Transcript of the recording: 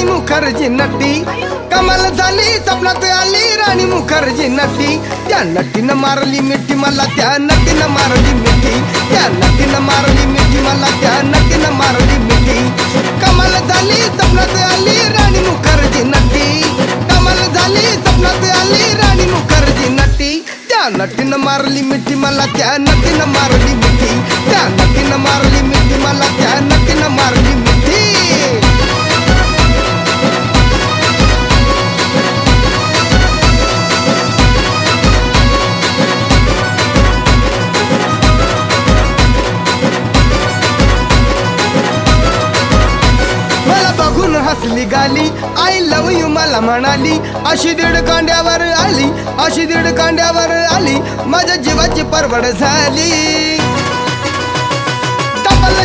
राणी मुखर्जी नटी, कमाल झाली स्वप्नात आली राणी मुखर्जी नटी. त्या नटीनं मारली मिठी मला, त्या नटीनं मारली मिठी, त्या नटीनं मारली मिठी मला, त्या नटीनं मारली मिठी. कमाल झाली स्वप्नात आली राणी मुखर्जी नटी, कमाल झाली स्वप्नात आली राणी मुखर्जी नटी. त्या नटीनं मारली मिठी मला, त्या नटीनं मारली मिठी, त्या नटीनं मारली मिठी मला, त्या नटीनं मारली मिठी. हसली गाली, आय लव यू मला म्हणाली. अशी दीड कांड्यावर आली, अशी दीड कांड्यावर आली, माझ्या जीवाची परवड झाली. डबल